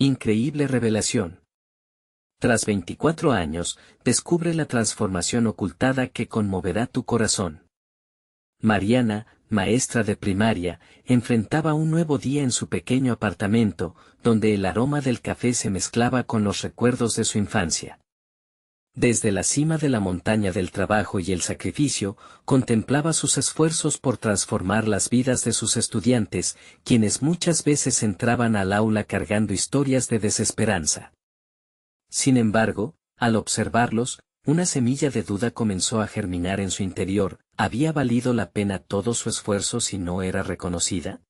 Increíble revelación. Tras 24 años, descubre la transformación ocultada que conmoverá tu corazón. Mariana, maestra de primaria, enfrentaba un nuevo día en su pequeño apartamento, donde el aroma del café se mezclaba con los recuerdos de su infancia. Desde la cima de la montaña del trabajo y el sacrificio, contemplaba sus esfuerzos por transformar las vidas de sus estudiantes, quienes muchas veces entraban al aula cargando historias de desesperanza. Sin embargo, al observarlos, una semilla de duda comenzó a germinar en su interior. ¿Había valido la pena todo su esfuerzo si no era reconocida?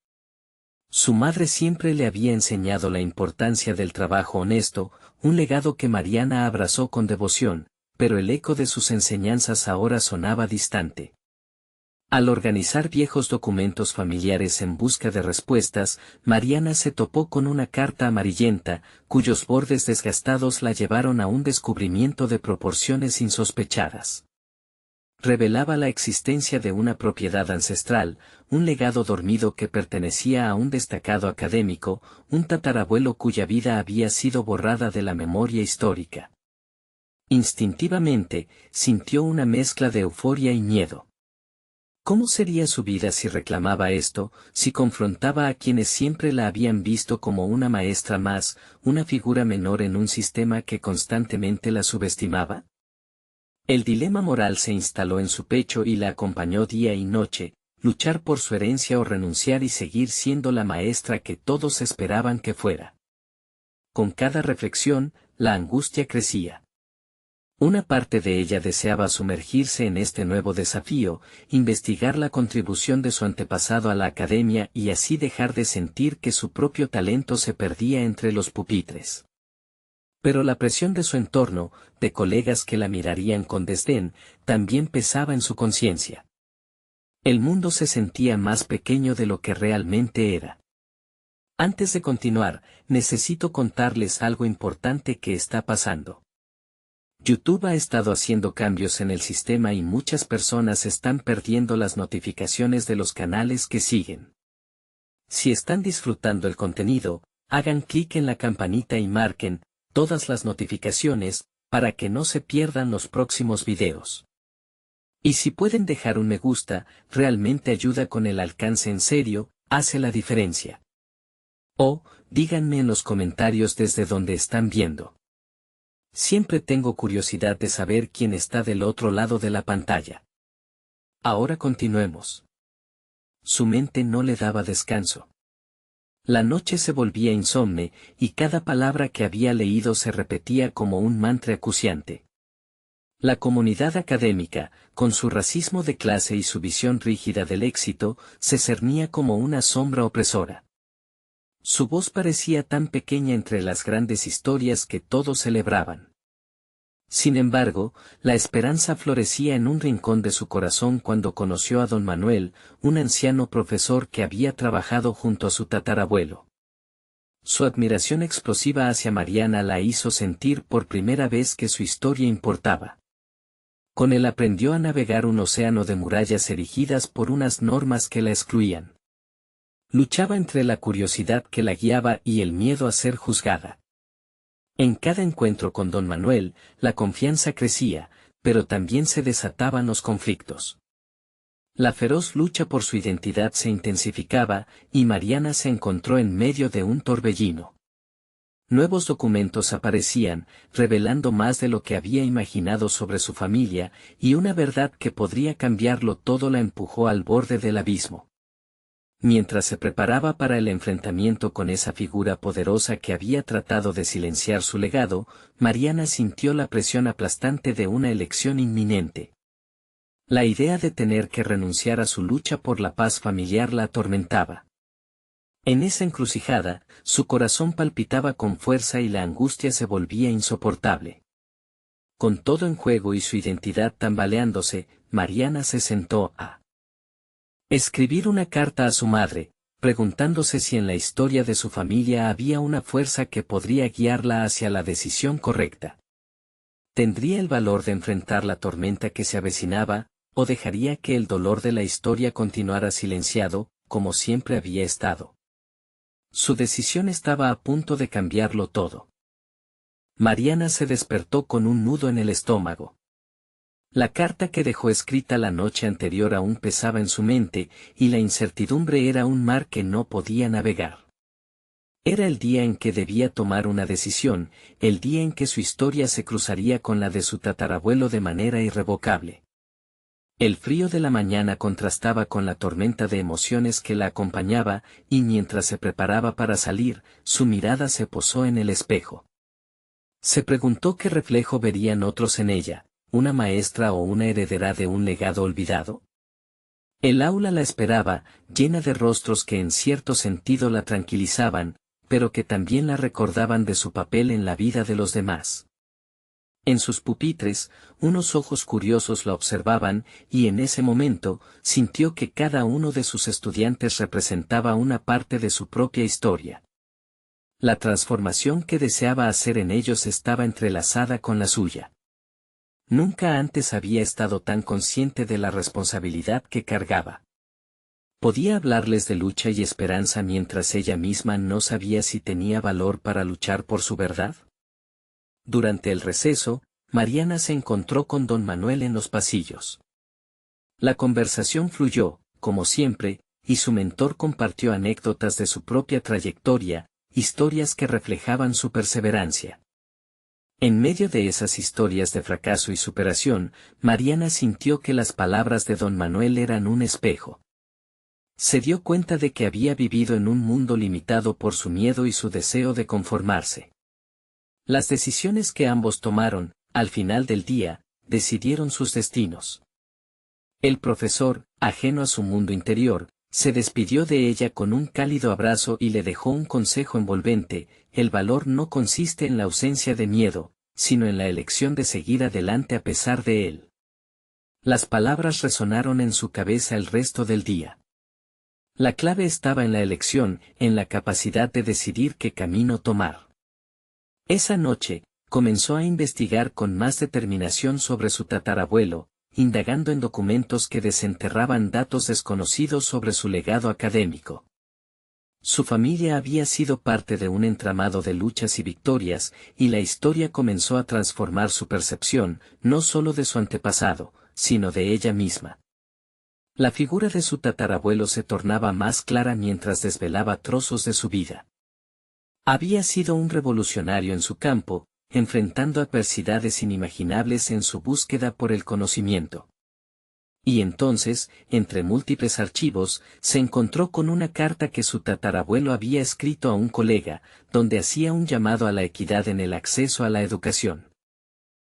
Su madre siempre le había enseñado la importancia del trabajo honesto, un legado que Mariana abrazó con devoción, pero el eco de sus enseñanzas ahora sonaba distante. Al organizar viejos documentos familiares en busca de respuestas, Mariana se topó con una carta amarillenta, cuyos bordes desgastados la llevaron a un descubrimiento de proporciones insospechadas. Revelaba la existencia de una propiedad ancestral, un legado dormido que pertenecía a un destacado académico, un tatarabuelo cuya vida había sido borrada de la memoria histórica. Instintivamente, sintió una mezcla de euforia y miedo. ¿Cómo sería su vida si reclamaba esto, si confrontaba a quienes siempre la habían visto como una maestra más, una figura menor en un sistema que constantemente la subestimaba? El dilema moral se instaló en su pecho y la acompañó día y noche, luchar por su herencia o renunciar y seguir siendo la maestra que todos esperaban que fuera. Con cada reflexión, la angustia crecía. Una parte de ella deseaba sumergirse en este nuevo desafío, investigar la contribución de su antepasado a la academia y así dejar de sentir que su propio talento se perdía entre los pupitres. Pero la presión de su entorno, de colegas que la mirarían con desdén, también pesaba en su conciencia. El mundo se sentía más pequeño de lo que realmente era. Antes de continuar, necesito contarles algo importante que está pasando. YouTube ha estado haciendo cambios en el sistema y muchas personas están perdiendo las notificaciones de los canales que siguen. Si están disfrutando el contenido, hagan clic en la campanita y marquen todas las notificaciones, para que no se pierdan los próximos videos. Y si pueden dejar un me gusta, realmente ayuda con el alcance en serio, hace la diferencia. O, díganme en los comentarios desde donde están viendo. Siempre tengo curiosidad de saber quién está del otro lado de la pantalla. Ahora continuemos. Su mente no le daba descanso. La noche se volvía insomne, y cada palabra que había leído se repetía como un mantra acuciante. La comunidad académica, con su racismo de clase y su visión rígida del éxito, se cernía como una sombra opresora. Su voz parecía tan pequeña entre las grandes historias que todos celebraban. Sin embargo, la esperanza florecía en un rincón de su corazón cuando conoció a don Manuel, un anciano profesor que había trabajado junto a su tatarabuelo. Su admiración explosiva hacia Mariana la hizo sentir por primera vez que su historia importaba. Con él aprendió a navegar un océano de murallas erigidas por unas normas que la excluían. Luchaba entre la curiosidad que la guiaba y el miedo a ser juzgada. En cada encuentro con don Manuel, la confianza crecía, pero también se desataban los conflictos. La feroz lucha por su identidad se intensificaba, y Mariana se encontró en medio de un torbellino. Nuevos documentos aparecían, revelando más de lo que había imaginado sobre su familia, y una verdad que podría cambiarlo todo la empujó al borde del abismo. Mientras se preparaba para el enfrentamiento con esa figura poderosa que había tratado de silenciar su legado, Mariana sintió la presión aplastante de una elección inminente. La idea de tener que renunciar a su lucha por la paz familiar la atormentaba. En esa encrucijada, su corazón palpitaba con fuerza y la angustia se volvía insoportable. Con todo en juego y su identidad tambaleándose, Mariana se sentó a escribir una carta a su madre, preguntándose si en la historia de su familia había una fuerza que podría guiarla hacia la decisión correcta. ¿Tendría el valor de enfrentar la tormenta que se avecinaba, o dejaría que el dolor de la historia continuara silenciado, como siempre había estado? Su decisión estaba a punto de cambiarlo todo. Mariana se despertó con un nudo en el estómago. La carta que dejó escrita la noche anterior aún pesaba en su mente, y la incertidumbre era un mar que no podía navegar. Era el día en que debía tomar una decisión, el día en que su historia se cruzaría con la de su tatarabuelo de manera irrevocable. El frío de la mañana contrastaba con la tormenta de emociones que la acompañaba, y mientras se preparaba para salir, su mirada se posó en el espejo. Se preguntó qué reflejo verían otros en ella, una maestra o una heredera de un legado olvidado. El aula la esperaba, llena de rostros que en cierto sentido la tranquilizaban, pero que también la recordaban de su papel en la vida de los demás. En sus pupitres, unos ojos curiosos la observaban, y en ese momento, sintió que cada uno de sus estudiantes representaba una parte de su propia historia. La transformación que deseaba hacer en ellos estaba entrelazada con la suya. Nunca antes había estado tan consciente de la responsabilidad que cargaba. Podía hablarles de lucha y esperanza mientras ella misma no sabía si tenía valor para luchar por su verdad. Durante el receso, Mariana se encontró con don Manuel en los pasillos. La conversación fluyó, como siempre, y su mentor compartió anécdotas de su propia trayectoria, historias que reflejaban su perseverancia. En medio de esas historias de fracaso y superación, Mariana sintió que las palabras de don Manuel eran un espejo. Se dio cuenta de que había vivido en un mundo limitado por su miedo y su deseo de conformarse. Las decisiones que ambos tomaron, al final del día, decidieron sus destinos. El profesor, ajeno a su mundo interior, se despidió de ella con un cálido abrazo y le dejó un consejo envolvente: el valor no consiste en la ausencia de miedo, sino en la elección de seguir adelante a pesar de él. Las palabras resonaron en su cabeza el resto del día. La clave estaba en la elección, en la capacidad de decidir qué camino tomar. Esa noche, comenzó a investigar con más determinación sobre su tatarabuelo, indagando en documentos que desenterraban datos desconocidos sobre su legado académico. Su familia había sido parte de un entramado de luchas y victorias, y la historia comenzó a transformar su percepción, no solo de su antepasado, sino de ella misma. La figura de su tatarabuelo se tornaba más clara mientras desvelaba trozos de su vida. Había sido un revolucionario en su campo, enfrentando adversidades inimaginables en su búsqueda por el conocimiento. Y entonces, entre múltiples archivos, se encontró con una carta que su tatarabuelo había escrito a un colega, donde hacía un llamado a la equidad en el acceso a la educación.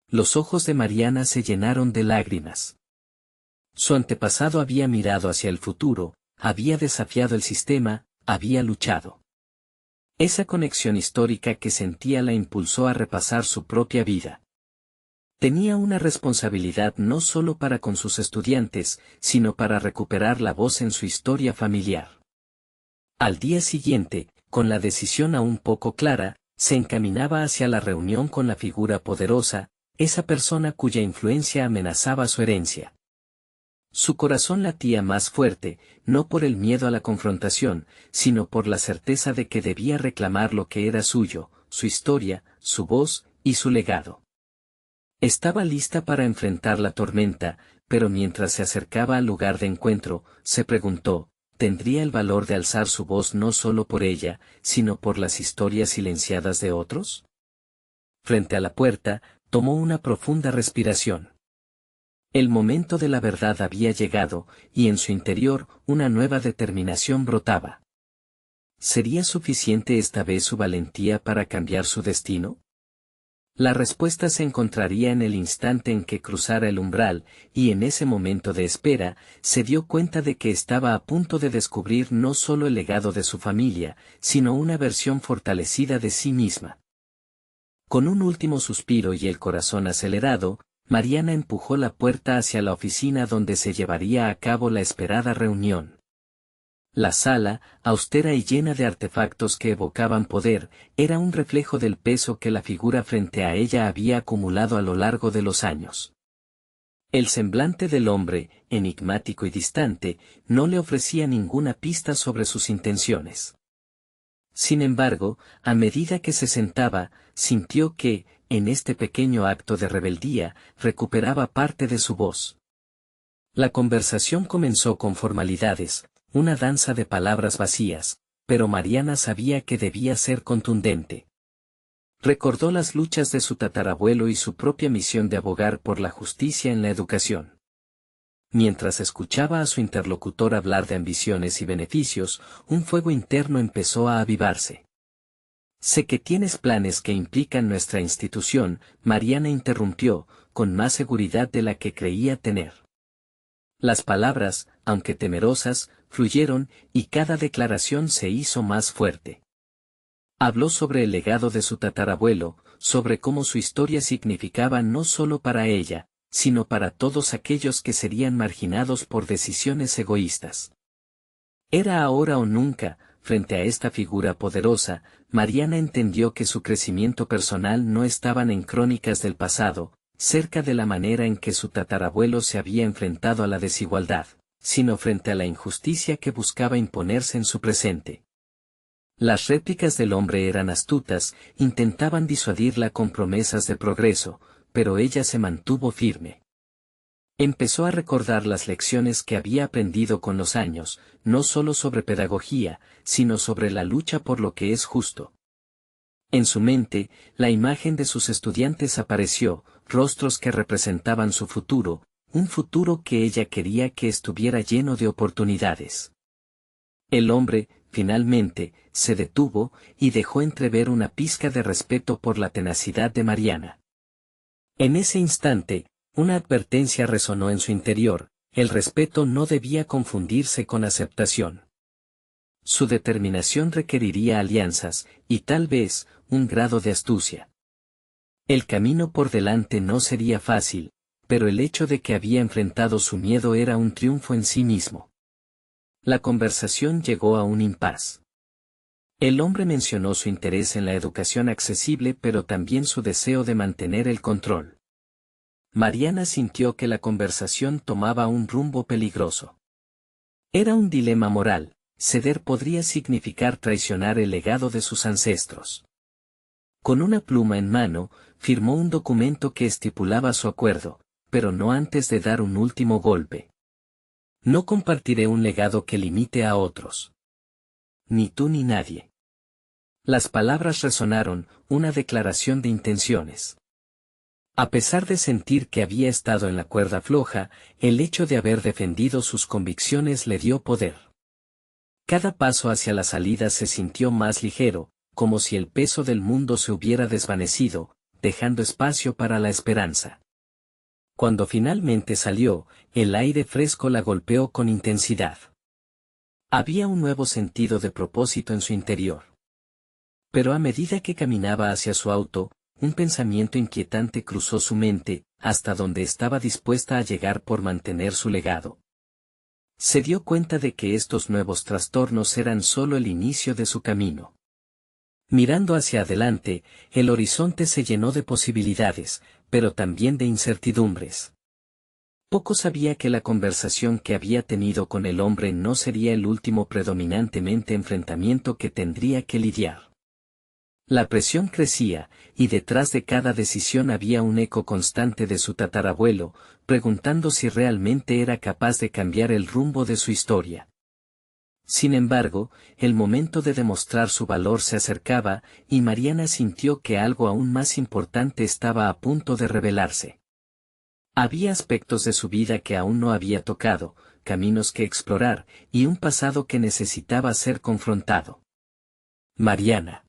Los ojos de Mariana se llenaron de lágrimas. Su antepasado había mirado hacia el futuro, había desafiado el sistema, había luchado. Esa conexión histórica que sentía la impulsó a repasar su propia vida. Tenía una responsabilidad no solo para con sus estudiantes, sino para recuperar la voz en su historia familiar. Al día siguiente, con la decisión aún poco clara, se encaminaba hacia la reunión con la figura poderosa, esa persona cuya influencia amenazaba su herencia. Su corazón latía más fuerte, no por el miedo a la confrontación, sino por la certeza de que debía reclamar lo que era suyo, su historia, su voz y su legado. Estaba lista para enfrentar la tormenta, pero mientras se acercaba al lugar de encuentro, se preguntó: ¿tendría el valor de alzar su voz no solo por ella, sino por las historias silenciadas de otros? Frente a la puerta, tomó una profunda respiración. El momento de la verdad había llegado, y en su interior, una nueva determinación brotaba. ¿Sería suficiente esta vez su valentía para cambiar su destino? La respuesta se encontraría en el instante en que cruzara el umbral, y en ese momento de espera, se dio cuenta de que estaba a punto de descubrir no solo el legado de su familia, sino una versión fortalecida de sí misma. Con un último suspiro y el corazón acelerado, Mariana empujó la puerta hacia la oficina donde se llevaría a cabo la esperada reunión. La sala, austera y llena de artefactos que evocaban poder, era un reflejo del peso que la figura frente a ella había acumulado a lo largo de los años. El semblante del hombre, enigmático y distante, no le ofrecía ninguna pista sobre sus intenciones. Sin embargo, a medida que se sentaba, sintió que, en este pequeño acto de rebeldía, recuperaba parte de su voz. La conversación comenzó con formalidades, una danza de palabras vacías, pero Mariana sabía que debía ser contundente. Recordó las luchas de su tatarabuelo y su propia misión de abogar por la justicia en la educación. Mientras escuchaba a su interlocutor hablar de ambiciones y beneficios, un fuego interno empezó a avivarse. Sé que tienes planes que implican nuestra institución, Mariana interrumpió, con más seguridad de la que creía tener. Las palabras, aunque temerosas, fluyeron, y cada declaración se hizo más fuerte. Habló sobre el legado de su tatarabuelo, sobre cómo su historia significaba no solo para ella, sino para todos aquellos que serían marginados por decisiones egoístas. Era ahora o nunca. Frente a esta figura poderosa, Mariana entendió que su crecimiento personal no estaban en crónicas del pasado, cerca de la manera en que su tatarabuelo se había enfrentado a la desigualdad, sino frente a la injusticia que buscaba imponerse en su presente. Las réplicas del hombre eran astutas, intentaban disuadirla con promesas de progreso, pero ella se mantuvo firme. Empezó a recordar las lecciones que había aprendido con los años, no solo sobre pedagogía, sino sobre la lucha por lo que es justo. En su mente, la imagen de sus estudiantes apareció, rostros que representaban su futuro, un futuro que ella quería que estuviera lleno de oportunidades. El hombre, finalmente, se detuvo, y dejó entrever una pizca de respeto por la tenacidad de Mariana. En ese instante, una advertencia resonó en su interior: el respeto no debía confundirse con aceptación. Su determinación requeriría alianzas, y tal vez, un grado de astucia. El camino por delante no sería fácil, pero el hecho de que había enfrentado su miedo era un triunfo en sí mismo. La conversación llegó a un impas. El hombre mencionó su interés en la educación accesible, pero también su deseo de mantener el control. Mariana sintió que la conversación tomaba un rumbo peligroso. Era un dilema moral: ceder podría significar traicionar el legado de sus ancestros. Con una pluma en mano, firmó un documento que estipulaba su acuerdo, pero no antes de dar un último golpe. No compartiré un legado que limite a otros. Ni tú ni nadie. Las palabras resonaron, una declaración de intenciones. A pesar de sentir que había estado en la cuerda floja, el hecho de haber defendido sus convicciones le dio poder. Cada paso hacia la salida se sintió más ligero, como si el peso del mundo se hubiera desvanecido, dejando espacio para la esperanza. Cuando finalmente salió, el aire fresco la golpeó con intensidad. Había un nuevo sentido de propósito en su interior. Pero a medida que caminaba hacia su auto, un pensamiento inquietante cruzó su mente: hasta dónde estaba dispuesta a llegar por mantener su legado. Se dio cuenta de que estos nuevos trastornos eran solo el inicio de su camino. Mirando hacia adelante, el horizonte se llenó de posibilidades, pero también de incertidumbres. Poco sabía que la conversación que había tenido con el hombre no sería el último predominantemente enfrentamiento que tendría que lidiar. La presión crecía, y detrás de cada decisión había un eco constante de su tatarabuelo, preguntando si realmente era capaz de cambiar el rumbo de su historia. Sin embargo, el momento de demostrar su valor se acercaba, y Mariana sintió que algo aún más importante estaba a punto de revelarse. Había aspectos de su vida que aún no había tocado, caminos que explorar, y un pasado que necesitaba ser confrontado. Mariana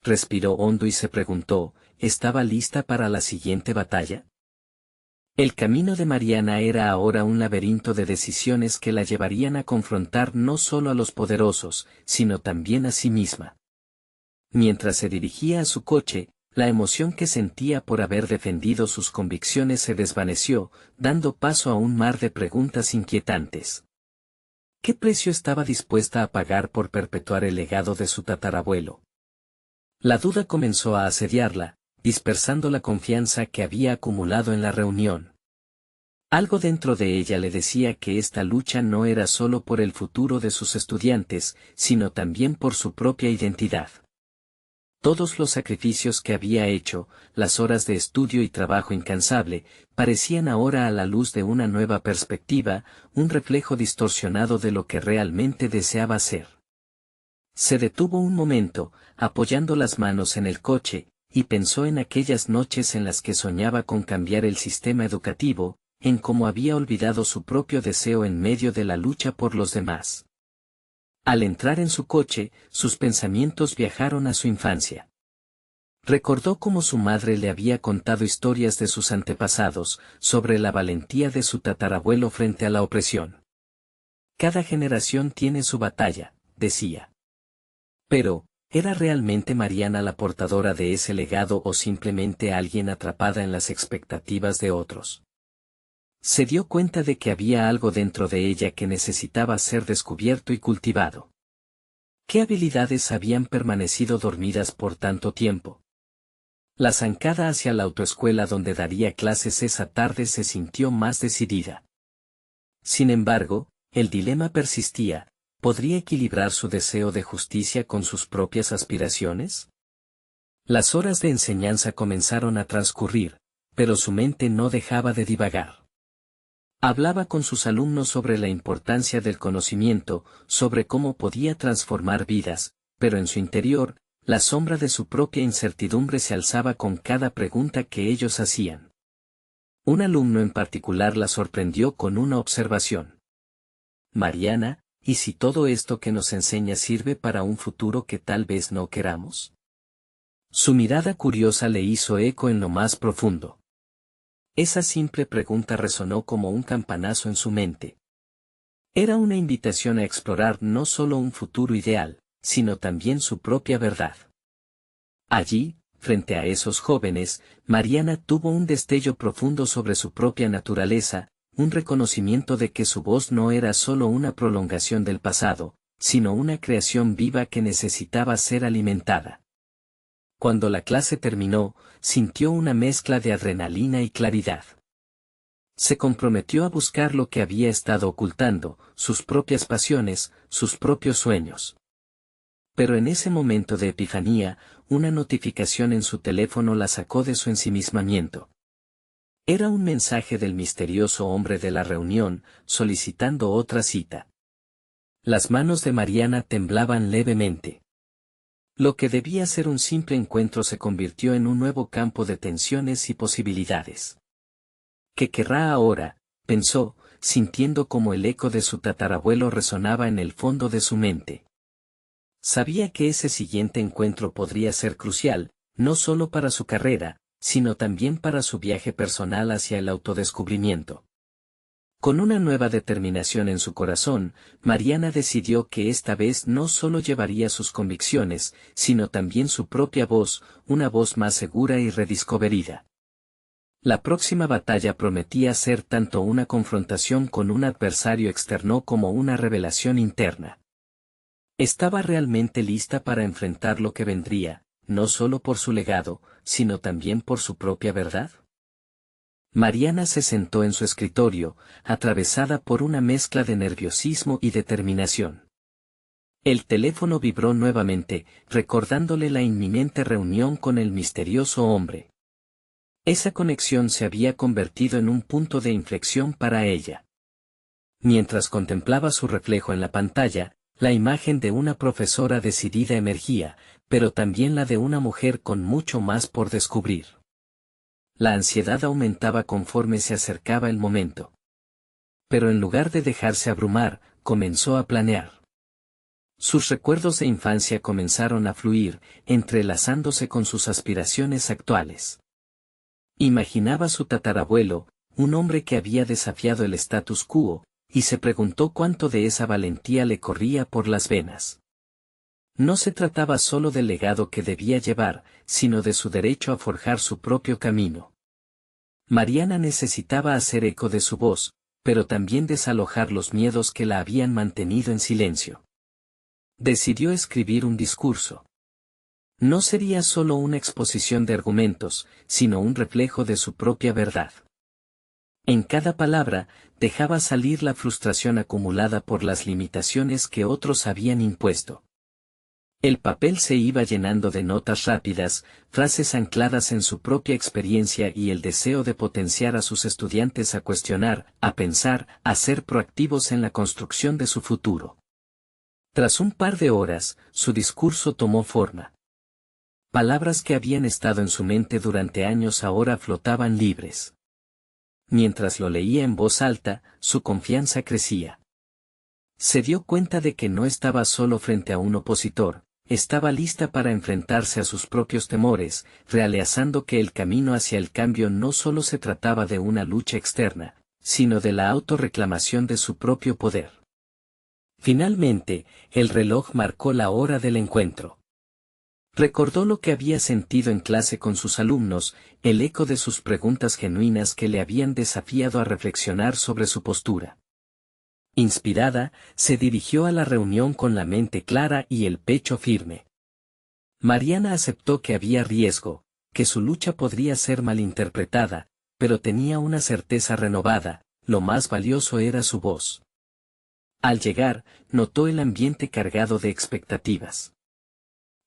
respiró hondo y se preguntó: ¿estaba lista para la siguiente batalla? El camino de Mariana era ahora un laberinto de decisiones que la llevarían a confrontar no solo a los poderosos, sino también a sí misma. Mientras se dirigía a su coche, la emoción que sentía por haber defendido sus convicciones se desvaneció, dando paso a un mar de preguntas inquietantes. ¿Qué precio estaba dispuesta a pagar por perpetuar el legado de su tatarabuelo? La duda comenzó a asediarla, dispersando la confianza que había acumulado en la reunión. Algo dentro de ella le decía que esta lucha no era solo por el futuro de sus estudiantes, sino también por su propia identidad. Todos los sacrificios que había hecho, las horas de estudio y trabajo incansable, parecían ahora a la luz de una nueva perspectiva, un reflejo distorsionado de lo que realmente deseaba ser. Se detuvo un momento, apoyando las manos en el coche, y pensó en aquellas noches en las que soñaba con cambiar el sistema educativo, en cómo había olvidado su propio deseo en medio de la lucha por los demás. Al entrar en su coche, sus pensamientos viajaron a su infancia. Recordó cómo su madre le había contado historias de sus antepasados, sobre la valentía de su tatarabuelo frente a la opresión. Cada generación tiene su batalla, decía. Pero, ¿era realmente Mariana la portadora de ese legado o simplemente alguien atrapada en las expectativas de otros? Se dio cuenta de que había algo dentro de ella que necesitaba ser descubierto y cultivado. ¿Qué habilidades habían permanecido dormidas por tanto tiempo? La zancada hacia la autoescuela donde daría clases esa tarde se sintió más decidida. Sin embargo, el dilema persistía: ¿podría equilibrar su deseo de justicia con sus propias aspiraciones? Las horas de enseñanza comenzaron a transcurrir, pero su mente no dejaba de divagar. Hablaba con sus alumnos sobre la importancia del conocimiento, sobre cómo podía transformar vidas, pero en su interior, la sombra de su propia incertidumbre se alzaba con cada pregunta que ellos hacían. Un alumno en particular la sorprendió con una observación. Mariana, ¿y si todo esto que nos enseña sirve para un futuro que tal vez no queramos? Su mirada curiosa le hizo eco en lo más profundo. Esa simple pregunta resonó como un campanazo en su mente. Era una invitación a explorar no solo un futuro ideal, sino también su propia verdad. Allí, frente a esos jóvenes, Mariana tuvo un destello profundo sobre su propia naturaleza, un reconocimiento de que su voz no era solo una prolongación del pasado, sino una creación viva que necesitaba ser alimentada. Cuando la clase terminó, sintió una mezcla de adrenalina y claridad. Se comprometió a buscar lo que había estado ocultando, sus propias pasiones, sus propios sueños. Pero en ese momento de epifanía, una notificación en su teléfono la sacó de su ensimismamiento. Era un mensaje del misterioso hombre de la reunión, solicitando otra cita. Las manos de Mariana temblaban levemente. Lo que debía ser un simple encuentro se convirtió en un nuevo campo de tensiones y posibilidades. ¿Qué querrá ahora?, pensó, sintiendo como el eco de su tatarabuelo resonaba en el fondo de su mente. Sabía que ese siguiente encuentro podría ser crucial, no solo para su carrera, sino también para su viaje personal hacia el autodescubrimiento. Con una nueva determinación en su corazón, Mariana decidió que esta vez no solo llevaría sus convicciones, sino también su propia voz, una voz más segura y rediscoverida. La próxima batalla prometía ser tanto una confrontación con un adversario externo como una revelación interna. Estaba realmente lista para enfrentar lo que vendría, no solo por su legado, sino también por su propia verdad. Mariana se sentó en su escritorio, atravesada por una mezcla de nerviosismo y determinación. El teléfono vibró nuevamente, recordándole la inminente reunión con el misterioso hombre. Esa conexión se había convertido en un punto de inflexión para ella. Mientras contemplaba su reflejo en la pantalla, la imagen de una profesora decidida emergía, pero también la de una mujer con mucho más por descubrir. La ansiedad aumentaba conforme se acercaba el momento. Pero en lugar de dejarse abrumar, comenzó a planear. Sus recuerdos de infancia comenzaron a fluir, entrelazándose con sus aspiraciones actuales. Imaginaba su tatarabuelo, un hombre que había desafiado el status quo, y se preguntó cuánto de esa valentía le corría por las venas. No se trataba solo del legado que debía llevar, sino de su derecho a forjar su propio camino. Mariana necesitaba hacer eco de su voz, pero también desalojar los miedos que la habían mantenido en silencio. Decidió escribir un discurso. No sería solo una exposición de argumentos, sino un reflejo de su propia verdad. En cada palabra, dejaba salir la frustración acumulada por las limitaciones que otros habían impuesto. El papel se iba llenando de notas rápidas, frases ancladas en su propia experiencia y el deseo de potenciar a sus estudiantes a cuestionar, a pensar, a ser proactivos en la construcción de su futuro. Tras un par de horas, su discurso tomó forma. Palabras que habían estado en su mente durante años ahora flotaban libres. Mientras lo leía en voz alta, su confianza crecía. Se dio cuenta de que no estaba solo frente a un opositor, estaba lista para enfrentarse a sus propios temores, realizando que el camino hacia el cambio no solo se trataba de una lucha externa, sino de la autorreclamación de su propio poder. Finalmente, el reloj marcó la hora del encuentro. Recordó lo que había sentido en clase con sus alumnos, el eco de sus preguntas genuinas que le habían desafiado a reflexionar sobre su postura. Inspirada, se dirigió a la reunión con la mente clara y el pecho firme. Mariana aceptó que había riesgo, que su lucha podría ser malinterpretada, pero tenía una certeza renovada, lo más valioso era su voz. Al llegar, notó el ambiente cargado de expectativas.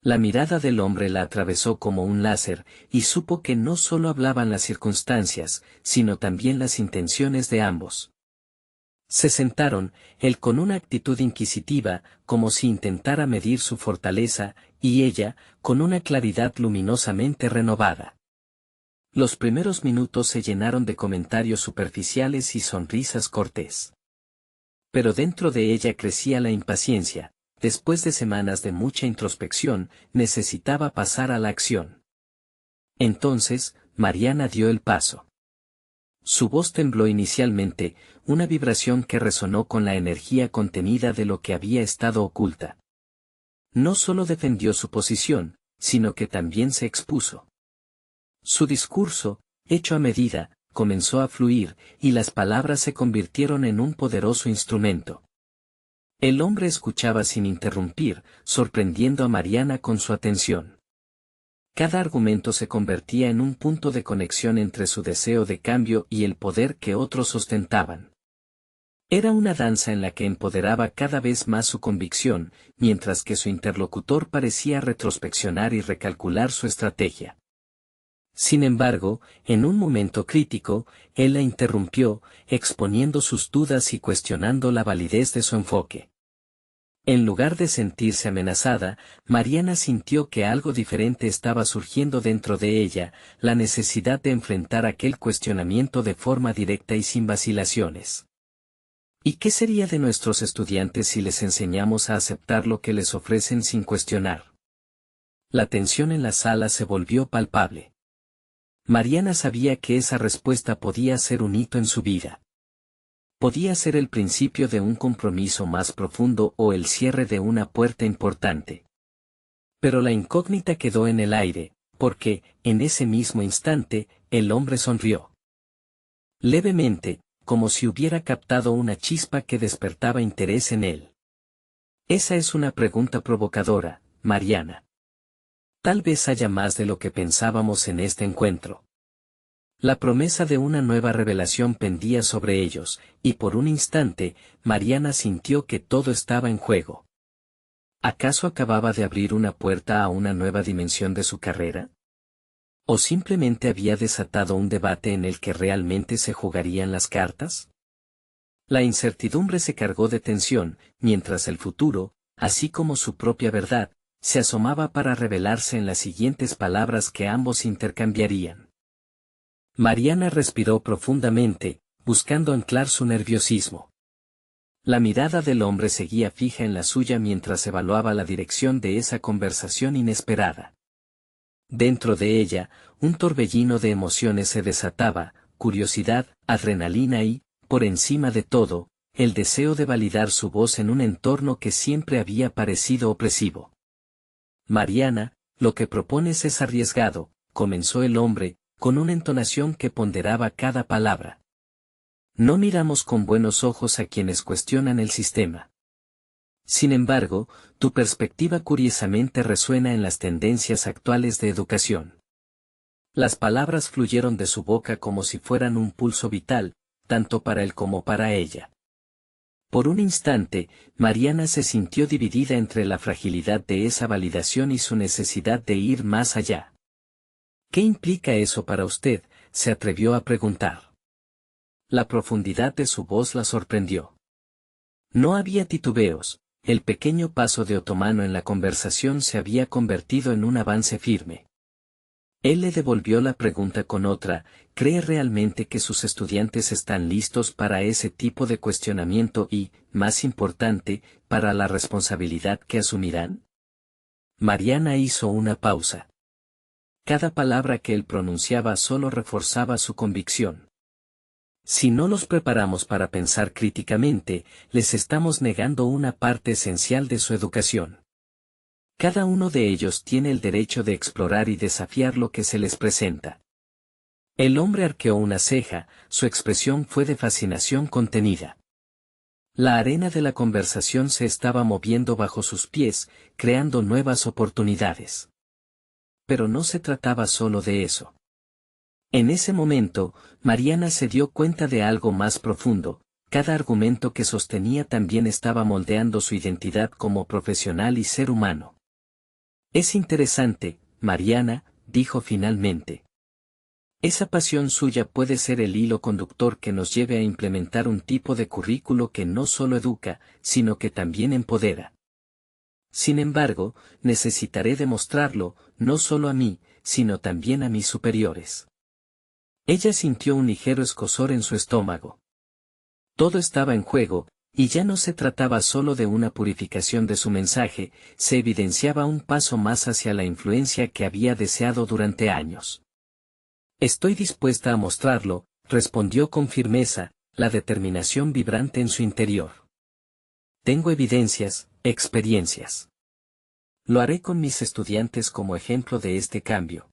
La mirada del hombre la atravesó como un láser, y supo que no solo hablaban las circunstancias, sino también las intenciones de ambos. Se sentaron, él con una actitud inquisitiva, como si intentara medir su fortaleza, y ella, con una claridad luminosamente renovada. Los primeros minutos se llenaron de comentarios superficiales y sonrisas cortés. Pero dentro de ella crecía la impaciencia. Después de semanas de mucha introspección, necesitaba pasar a la acción. Entonces, Mariana dio el paso. Su voz tembló inicialmente, una vibración que resonó con la energía contenida de lo que había estado oculta. No solo defendió su posición, sino que también se expuso. Su discurso, hecho a medida, comenzó a fluir, y las palabras se convirtieron en un poderoso instrumento. El hombre escuchaba sin interrumpir, sorprendiendo a Mariana con su atención. Cada argumento se convertía en un punto de conexión entre su deseo de cambio y el poder que otros ostentaban. Era una danza en la que empoderaba cada vez más su convicción, mientras que su interlocutor parecía retrospeccionar y recalcular su estrategia. Sin embargo, en un momento crítico, él la interrumpió, exponiendo sus dudas y cuestionando la validez de su enfoque. En lugar de sentirse amenazada, Mariana sintió que algo diferente estaba surgiendo dentro de ella, la necesidad de enfrentar aquel cuestionamiento de forma directa y sin vacilaciones. ¿Y qué sería de nuestros estudiantes si les enseñamos a aceptar lo que les ofrecen sin cuestionar? La tensión en la sala se volvió palpable. Mariana sabía que esa respuesta podía ser un hito en su vida. Podía ser el principio de un compromiso más profundo o el cierre de una puerta importante. Pero la incógnita quedó en el aire, porque, en ese mismo instante, el hombre sonrió. Levemente, como si hubiera captado una chispa que despertaba interés en él. Esa es una pregunta provocadora, Mariana. Tal vez haya más de lo que pensábamos en este encuentro. La promesa de una nueva revelación pendía sobre ellos, y por un instante, Mariana sintió que todo estaba en juego. ¿Acaso acababa de abrir una puerta a una nueva dimensión de su carrera? ¿O simplemente había desatado un debate en el que realmente se jugarían las cartas? La incertidumbre se cargó de tensión, mientras el futuro, así como su propia verdad, se asomaba para revelarse en las siguientes palabras que ambos intercambiarían. Mariana respiró profundamente, buscando anclar su nerviosismo. La mirada del hombre seguía fija en la suya mientras evaluaba la dirección de esa conversación inesperada. Dentro de ella, un torbellino de emociones se desataba, curiosidad, adrenalina y, por encima de todo, el deseo de validar su voz en un entorno que siempre había parecido opresivo. Mariana, lo que propones es arriesgado, comenzó el hombre, con una entonación que ponderaba cada palabra. No miramos con buenos ojos a quienes cuestionan el sistema. Sin embargo, tu perspectiva curiosamente resuena en las tendencias actuales de educación. Las palabras fluyeron de su boca como si fueran un pulso vital, tanto para él como para ella. Por un instante, Mariana se sintió dividida entre la fragilidad de esa validación y su necesidad de ir más allá. ¿Qué implica eso para usted?, se atrevió a preguntar. La profundidad de su voz la sorprendió. No había titubeos, el pequeño paso de otomano en la conversación se había convertido en un avance firme. Él le devolvió la pregunta con otra: ¿cree realmente que sus estudiantes están listos para ese tipo de cuestionamiento y, más importante, para la responsabilidad que asumirán? Mariana hizo una pausa. Cada palabra que él pronunciaba solo reforzaba su convicción. Si no los preparamos para pensar críticamente, les estamos negando una parte esencial de su educación. Cada uno de ellos tiene el derecho de explorar y desafiar lo que se les presenta. El hombre arqueó una ceja, su expresión fue de fascinación contenida. La arena de la conversación se estaba moviendo bajo sus pies, creando nuevas oportunidades. Pero no se trataba solo de eso. En ese momento, Mariana se dio cuenta de algo más profundo: cada argumento que sostenía también estaba moldeando su identidad como profesional y ser humano. Es interesante, Mariana, dijo finalmente. Esa pasión suya puede ser el hilo conductor que nos lleve a implementar un tipo de currículo que no solo educa, sino que también empodera. Sin embargo, necesitaré demostrarlo, no solo a mí, sino también a mis superiores. Ella sintió un ligero escozor en su estómago. Todo estaba en juego, y ya no se trataba solo de una purificación de su mensaje, se evidenciaba un paso más hacia la influencia que había deseado durante años. Estoy dispuesta a mostrarlo, respondió con firmeza, la determinación vibrante en su interior. Tengo evidencias, experiencias. Lo haré con mis estudiantes como ejemplo de este cambio.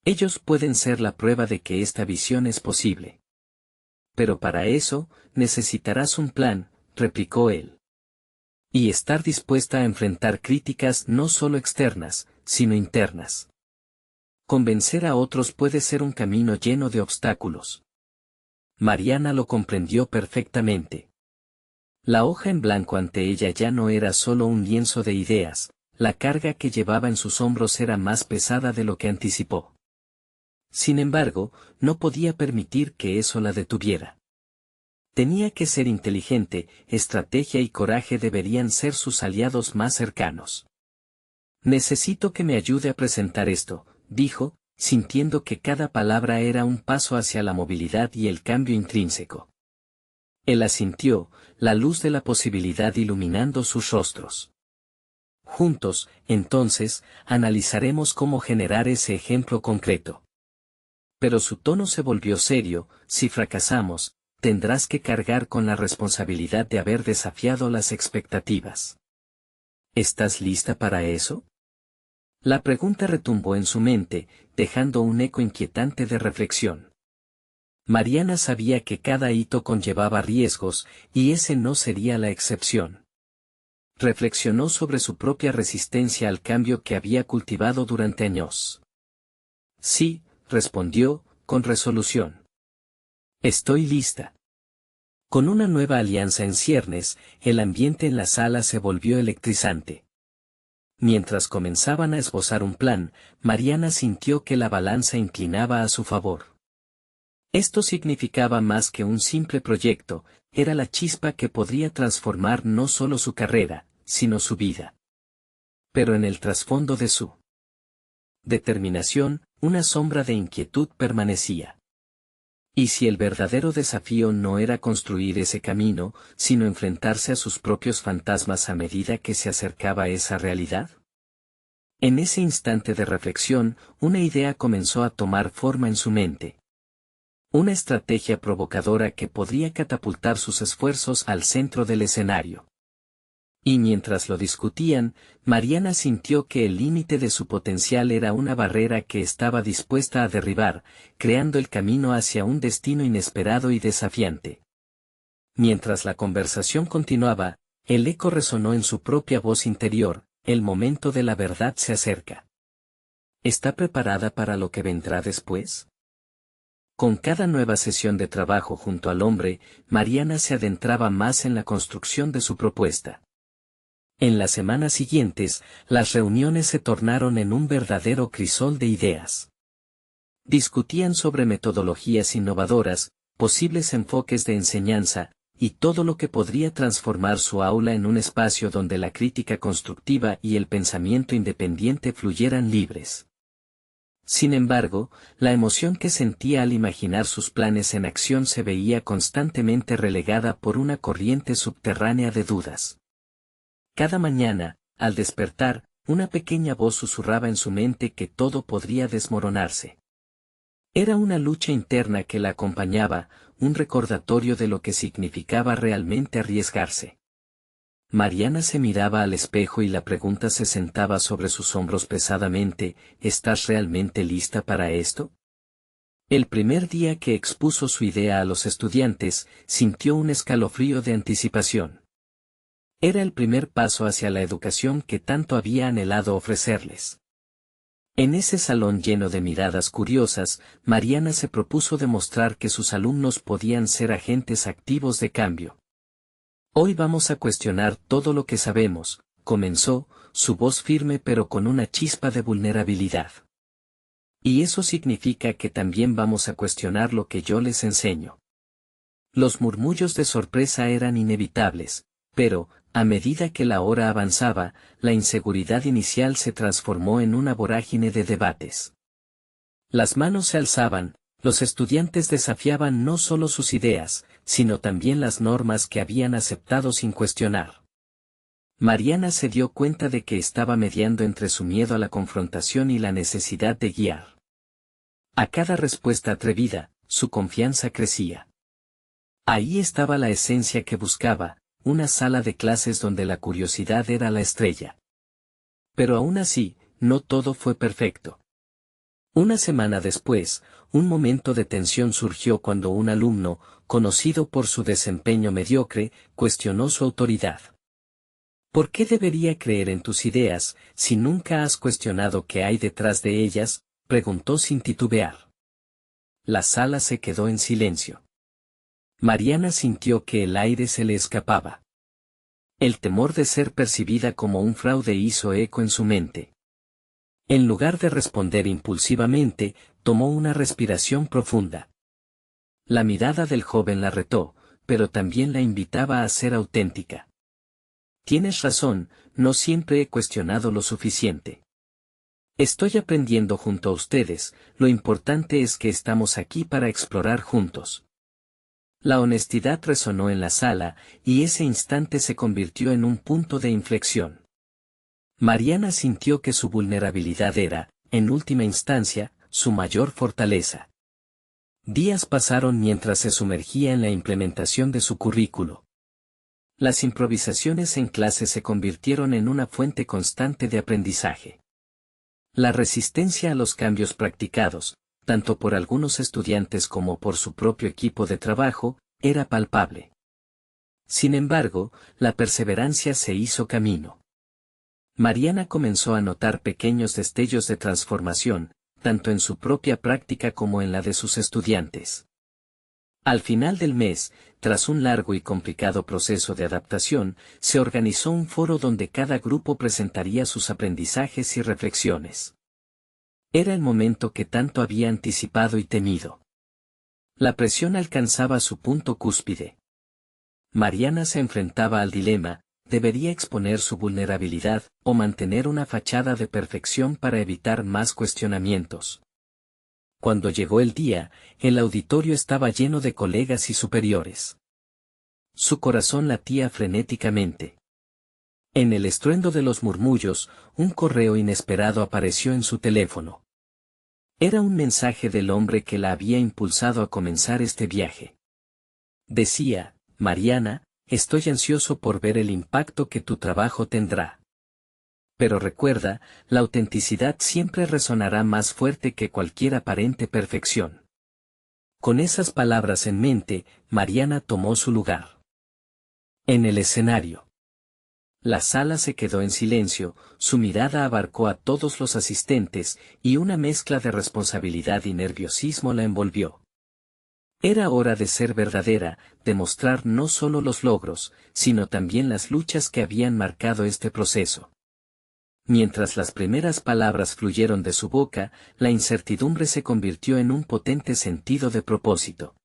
Ellos pueden ser la prueba de que esta visión es posible. Pero para eso, necesitarás un plan, replicó él. Y estar dispuesta a enfrentar críticas no solo externas, sino internas. Convencer a otros puede ser un camino lleno de obstáculos. Mariana lo comprendió perfectamente. La hoja en blanco ante ella ya no era solo un lienzo de ideas, la carga que llevaba en sus hombros era más pesada de lo que anticipó. Sin embargo, no podía permitir que eso la detuviera. Tenía que ser inteligente, estrategia y coraje deberían ser sus aliados más cercanos. Necesito que me ayude a presentar esto, dijo, sintiendo que cada palabra era un paso hacia la movilidad y el cambio intrínseco. Él asintió, la luz de la posibilidad iluminando sus rostros. Juntos, entonces, analizaremos cómo generar ese ejemplo concreto. Pero su tono se volvió serio: si fracasamos, tendrás que cargar con la responsabilidad de haber desafiado las expectativas. ¿Estás lista para eso? La pregunta retumbó en su mente, dejando un eco inquietante de reflexión. Mariana sabía que cada hito conllevaba riesgos, y ese no sería la excepción. Reflexionó sobre su propia resistencia al cambio que había cultivado durante años. Sí, respondió, con resolución. Estoy lista. Con una nueva alianza en ciernes, el ambiente en la sala se volvió electrizante. Mientras comenzaban a esbozar un plan, Mariana sintió que la balanza inclinaba a su favor. Esto significaba más que un simple proyecto, era la chispa que podría transformar no solo su carrera, sino su vida. Pero en el trasfondo de su determinación, una sombra de inquietud permanecía. ¿Y si el verdadero desafío no era construir ese camino, sino enfrentarse a sus propios fantasmas a medida que se acercaba a esa realidad? En ese instante de reflexión, una idea comenzó a tomar forma en su mente. Una estrategia provocadora que podría catapultar sus esfuerzos al centro del escenario. Y mientras lo discutían, Mariana sintió que el límite de su potencial era una barrera que estaba dispuesta a derribar, creando el camino hacia un destino inesperado y desafiante. Mientras la conversación continuaba, el eco resonó en su propia voz interior: el momento de la verdad se acerca. ¿Está preparada para lo que vendrá después? Con cada nueva sesión de trabajo junto al hombre, Mariana se adentraba más en la construcción de su propuesta. En las semanas siguientes, las reuniones se tornaron en un verdadero crisol de ideas. Discutían sobre metodologías innovadoras, posibles enfoques de enseñanza, y todo lo que podría transformar su aula en un espacio donde la crítica constructiva y el pensamiento independiente fluyeran libres. Sin embargo, la emoción que sentía al imaginar sus planes en acción se veía constantemente relegada por una corriente subterránea de dudas. Cada mañana, al despertar, una pequeña voz susurraba en su mente que todo podría desmoronarse. Era una lucha interna que la acompañaba, un recordatorio de lo que significaba realmente arriesgarse. Mariana se miraba al espejo y la pregunta se sentaba sobre sus hombros pesadamente: ¿estás realmente lista para esto? El primer día que expuso su idea a los estudiantes, sintió un escalofrío de anticipación. Era el primer paso hacia la educación que tanto había anhelado ofrecerles. En ese salón lleno de miradas curiosas, Mariana se propuso demostrar que sus alumnos podían ser agentes activos de cambio. Hoy vamos a cuestionar todo lo que sabemos, comenzó, su voz firme pero con una chispa de vulnerabilidad. Y eso significa que también vamos a cuestionar lo que yo les enseño. Los murmullos de sorpresa eran inevitables, pero, a medida que la hora avanzaba, la inseguridad inicial se transformó en una vorágine de debates. Las manos se alzaban, los estudiantes desafiaban no solo sus ideas, sino también las normas que habían aceptado sin cuestionar. Mariana se dio cuenta de que estaba mediando entre su miedo a la confrontación y la necesidad de guiar. A cada respuesta atrevida, su confianza crecía. Ahí estaba la esencia que buscaba, una sala de clases donde la curiosidad era la estrella. Pero aún así, no todo fue perfecto. Una semana después, un momento de tensión surgió cuando un alumno, conocido por su desempeño mediocre, cuestionó su autoridad. ¿Por qué debería creer en tus ideas, si nunca has cuestionado qué hay detrás de ellas?, preguntó sin titubear. La sala se quedó en silencio. Mariana sintió que el aire se le escapaba. El temor de ser percibida como un fraude hizo eco en su mente. En lugar de responder impulsivamente, tomó una respiración profunda. La mirada del joven la retó, pero también la invitaba a ser auténtica. Tienes razón, no siempre he cuestionado lo suficiente. Estoy aprendiendo junto a ustedes, lo importante es que estamos aquí para explorar juntos. La honestidad resonó en la sala, y ese instante se convirtió en un punto de inflexión. Mariana sintió que su vulnerabilidad era, en última instancia, su mayor fortaleza. Días pasaron mientras se sumergía en la implementación de su currículo. Las improvisaciones en clase se convirtieron en una fuente constante de aprendizaje. La resistencia a los cambios practicados, tanto por algunos estudiantes como por su propio equipo de trabajo, era palpable. Sin embargo, la perseverancia se hizo camino. Mariana comenzó a notar pequeños destellos de transformación, tanto en su propia práctica como en la de sus estudiantes. Al final del mes, tras un largo y complicado proceso de adaptación, se organizó un foro donde cada grupo presentaría sus aprendizajes y reflexiones. Era el momento que tanto había anticipado y temido. La presión alcanzaba su punto cúspide. Mariana se enfrentaba al dilema: ¿debería exponer su vulnerabilidad, o mantener una fachada de perfección para evitar más cuestionamientos? Cuando llegó el día, el auditorio estaba lleno de colegas y superiores. Su corazón latía frenéticamente. En el estruendo de los murmullos, un correo inesperado apareció en su teléfono. Era un mensaje del hombre que la había impulsado a comenzar este viaje. Decía: Mariana, estoy ansioso por ver el impacto que tu trabajo tendrá. Pero recuerda, la autenticidad siempre resonará más fuerte que cualquier aparente perfección. Con esas palabras en mente, Mariana tomó su lugar. En el escenario. La sala se quedó en silencio, su mirada abarcó a todos los asistentes, y una mezcla de responsabilidad y nerviosismo la envolvió. Era hora de ser verdadera, de mostrar no solo los logros, sino también las luchas que habían marcado este proceso. Mientras las primeras palabras fluyeron de su boca, la incertidumbre se convirtió en un potente sentido de propósito.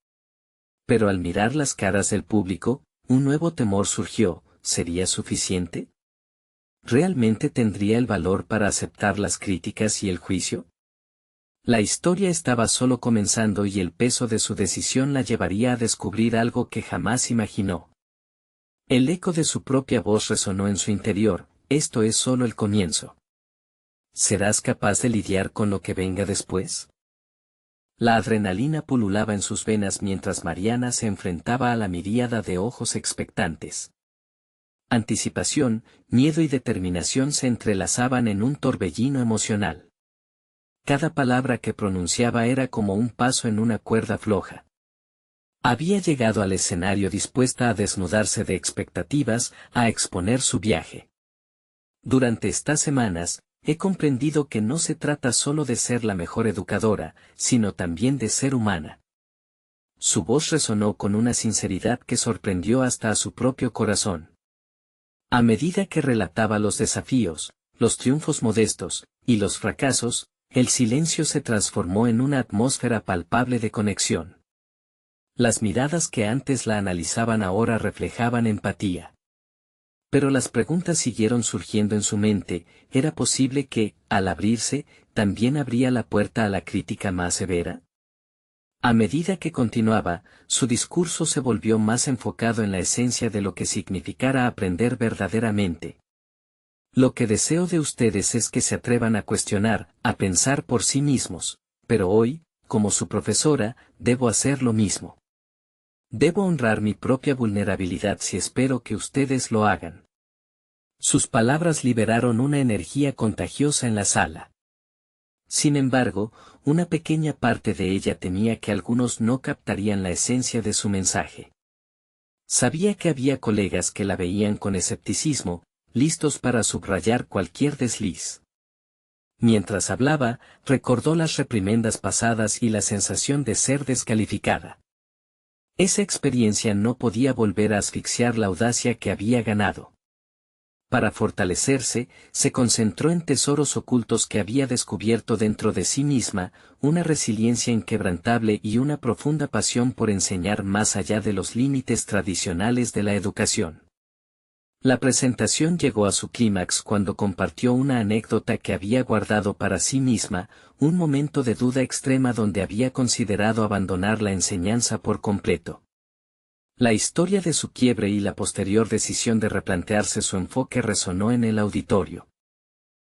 Pero al mirar las caras del público, un nuevo temor surgió: ¿sería suficiente? ¿Realmente tendría el valor para aceptar las críticas y el juicio? La historia estaba solo comenzando y el peso de su decisión la llevaría a descubrir algo que jamás imaginó. El eco de su propia voz resonó en su interior: esto es solo el comienzo. ¿Serás capaz de lidiar con lo que venga después? La adrenalina pululaba en sus venas mientras Mariana se enfrentaba a la miríada de ojos expectantes. Anticipación, miedo y determinación se entrelazaban en un torbellino emocional. Cada palabra que pronunciaba era como un paso en una cuerda floja. Había llegado al escenario dispuesta a desnudarse de expectativas, a exponer su viaje. Durante estas semanas, he comprendido que no se trata solo de ser la mejor educadora, sino también de ser humana. Su voz resonó con una sinceridad que sorprendió hasta a su propio corazón. A medida que relataba los desafíos, los triunfos modestos, y los fracasos, el silencio se transformó en una atmósfera palpable de conexión. Las miradas que antes la analizaban ahora reflejaban empatía. Pero las preguntas siguieron surgiendo en su mente: ¿era posible que, al abrirse, también abría la puerta a la crítica más severa? A medida que continuaba, su discurso se volvió más enfocado en la esencia de lo que significara aprender verdaderamente. Lo que deseo de ustedes es que se atrevan a cuestionar, a pensar por sí mismos, pero hoy, como su profesora, debo hacer lo mismo. Debo honrar mi propia vulnerabilidad si espero que ustedes lo hagan. Sus palabras liberaron una energía contagiosa en la sala. Sin embargo, una pequeña parte de ella temía que algunos no captarían la esencia de su mensaje. Sabía que había colegas que la veían con escepticismo, listos para subrayar cualquier desliz. Mientras hablaba, recordó las reprimendas pasadas y la sensación de ser descalificada. Esa experiencia no podía volver a asfixiar la audacia que había ganado. Para fortalecerse, se concentró en tesoros ocultos que había descubierto dentro de sí misma, una resiliencia inquebrantable y una profunda pasión por enseñar más allá de los límites tradicionales de la educación. La presentación llegó a su clímax cuando compartió una anécdota que había guardado para sí misma, un momento de duda extrema donde había considerado abandonar la enseñanza por completo. La historia de su quiebre y la posterior decisión de replantearse su enfoque resonó en el auditorio.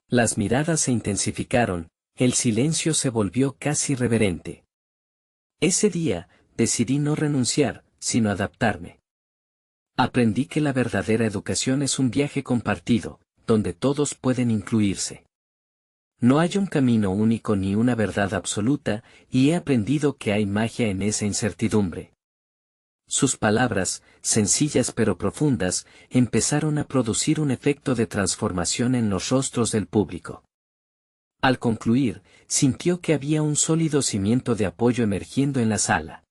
Las miradas se intensificaron, el silencio se volvió casi reverente. Ese día, decidí no renunciar, sino adaptarme. Aprendí que la verdadera educación es un viaje compartido, donde todos pueden incluirse. No hay un camino único ni una verdad absoluta, y he aprendido que hay magia en esa incertidumbre. Sus palabras, sencillas pero profundas, empezaron a producir un efecto de transformación en los rostros del público. Al concluir, sintió que había un sólido cimiento de apoyo emergiendo en la sala.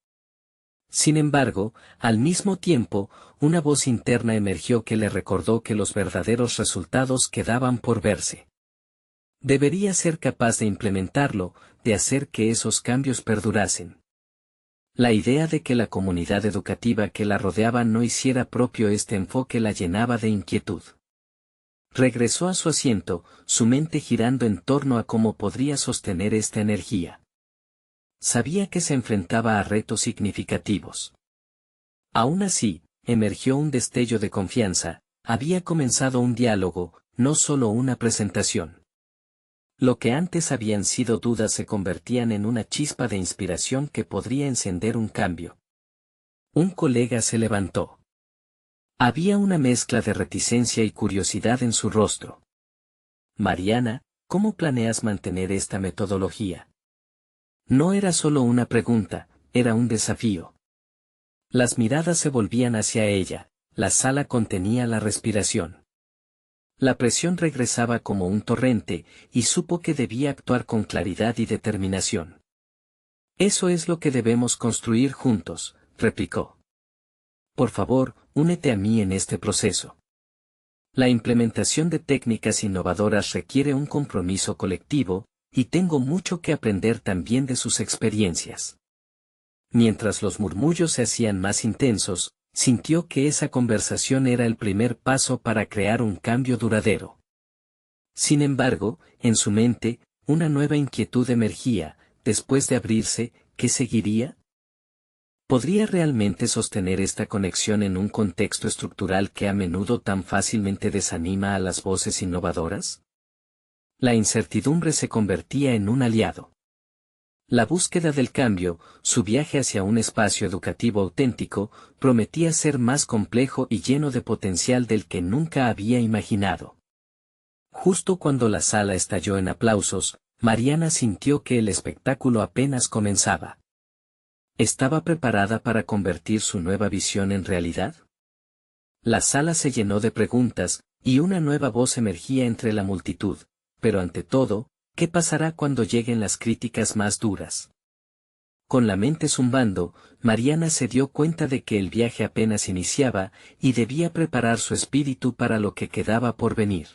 Sin embargo, al mismo tiempo, una voz interna emergió que le recordó que los verdaderos resultados quedaban por verse. Debería ser capaz de implementarlo, de hacer que esos cambios perdurasen. La idea de que la comunidad educativa que la rodeaba no hiciera propio este enfoque la llenaba de inquietud. Regresó a su asiento, su mente girando en torno a cómo podría sostener esta energía. Sabía que se enfrentaba a retos significativos. Aún así, emergió un destello de confianza: había comenzado un diálogo, no solo una presentación. Lo que antes habían sido dudas se convertían en una chispa de inspiración que podría encender un cambio. Un colega se levantó. Había una mezcla de reticencia y curiosidad en su rostro. Mariana, ¿cómo planeas mantener esta metodología? No era solo una pregunta, era un desafío. Las miradas se volvían hacia ella, la sala contenía la respiración. La presión regresaba como un torrente, y supo que debía actuar con claridad y determinación. Eso es lo que debemos construir juntos, replicó. Por favor, únete a mí en este proceso. La implementación de técnicas innovadoras requiere un compromiso colectivo, y tengo mucho que aprender también de sus experiencias. Mientras los murmullos se hacían más intensos, sintió que esa conversación era el primer paso para crear un cambio duradero. Sin embargo, en su mente, una nueva inquietud emergía. Después de abrirse, ¿qué seguiría? ¿Podría realmente sostener esta conexión en un contexto estructural que a menudo tan fácilmente desanima a las voces innovadoras? La incertidumbre se convertía en un aliado. La búsqueda del cambio, su viaje hacia un espacio educativo auténtico, prometía ser más complejo y lleno de potencial del que nunca había imaginado. Justo cuando la sala estalló en aplausos, Mariana sintió que el espectáculo apenas comenzaba. ¿Estaba preparada para convertir su nueva visión en realidad? La sala se llenó de preguntas, y una nueva voz emergía entre la multitud, pero ante todo, ¿qué pasará cuando lleguen las críticas más duras? Con la mente zumbando, Mariana se dio cuenta de que el viaje apenas iniciaba, y debía preparar su espíritu para lo que quedaba por venir.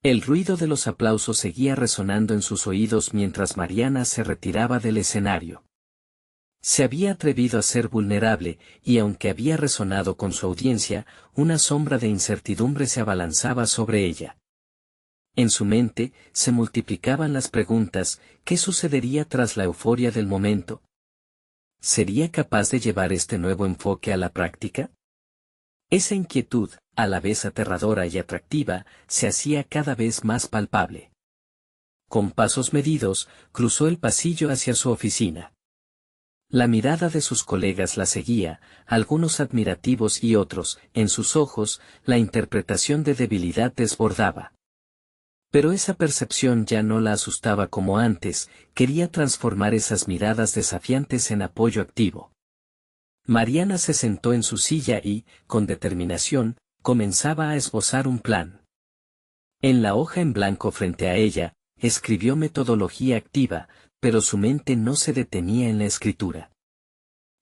El ruido de los aplausos seguía resonando en sus oídos mientras Mariana se retiraba del escenario. Se había atrevido a ser vulnerable, y aunque había resonado con su audiencia, una sombra de incertidumbre se abalanzaba sobre ella. En su mente, se multiplicaban las preguntas: ¿qué sucedería tras la euforia del momento? ¿Sería capaz de llevar este nuevo enfoque a la práctica? Esa inquietud, a la vez aterradora y atractiva, se hacía cada vez más palpable. Con pasos medidos, cruzó el pasillo hacia su oficina. La mirada de sus colegas la seguía, algunos admirativos y otros, en sus ojos, la interpretación de debilidad desbordaba. Pero esa percepción ya no la asustaba como antes, quería transformar esas miradas desafiantes en apoyo activo. Mariana se sentó en su silla y, con determinación, comenzaba a esbozar un plan. En la hoja en blanco frente a ella, escribió metodología activa, pero su mente no se detenía en la escritura.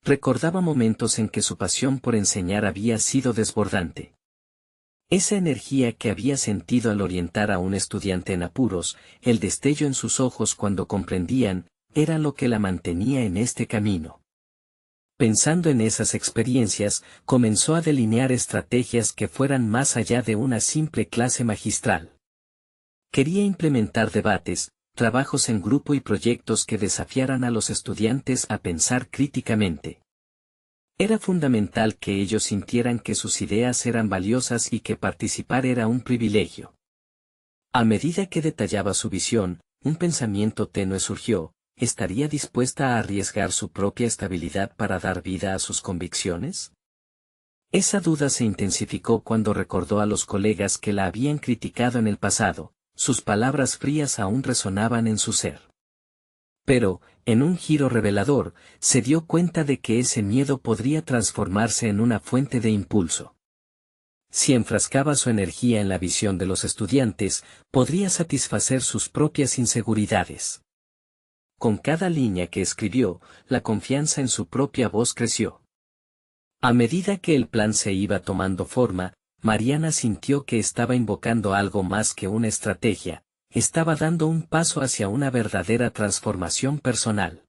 Recordaba momentos en que su pasión por enseñar había sido desbordante. Esa energía que había sentido al orientar a un estudiante en apuros, el destello en sus ojos cuando comprendían, era lo que la mantenía en este camino. Pensando en esas experiencias, comenzó a delinear estrategias que fueran más allá de una simple clase magistral. Quería implementar debates, trabajos en grupo y proyectos que desafiaran a los estudiantes a pensar críticamente. Era fundamental que ellos sintieran que sus ideas eran valiosas y que participar era un privilegio. A medida que detallaba su visión, un pensamiento tenue surgió: ¿estaría dispuesta a arriesgar su propia estabilidad para dar vida a sus convicciones? Esa duda se intensificó cuando recordó a los colegas que la habían criticado en el pasado. Sus palabras frías aún resonaban en su ser. Pero, en un giro revelador, se dio cuenta de que ese miedo podría transformarse en una fuente de impulso. Si enfrascaba su energía en la visión de los estudiantes, podría satisfacer sus propias inseguridades. Con cada línea que escribió, la confianza en su propia voz creció. A medida que el plan se iba tomando forma, Mariana sintió que estaba invocando algo más que una estrategia, estaba dando un paso hacia una verdadera transformación personal.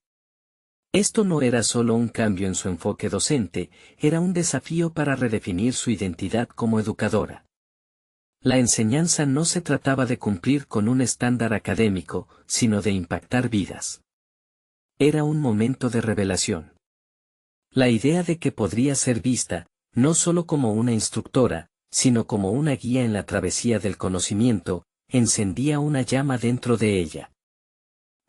Esto no era solo un cambio en su enfoque docente, era un desafío para redefinir su identidad como educadora. La enseñanza no se trataba de cumplir con un estándar académico, sino de impactar vidas. Era un momento de revelación. La idea de que podría ser vista, no solo como una instructora, sino como una guía en la travesía del conocimiento, encendía una llama dentro de ella.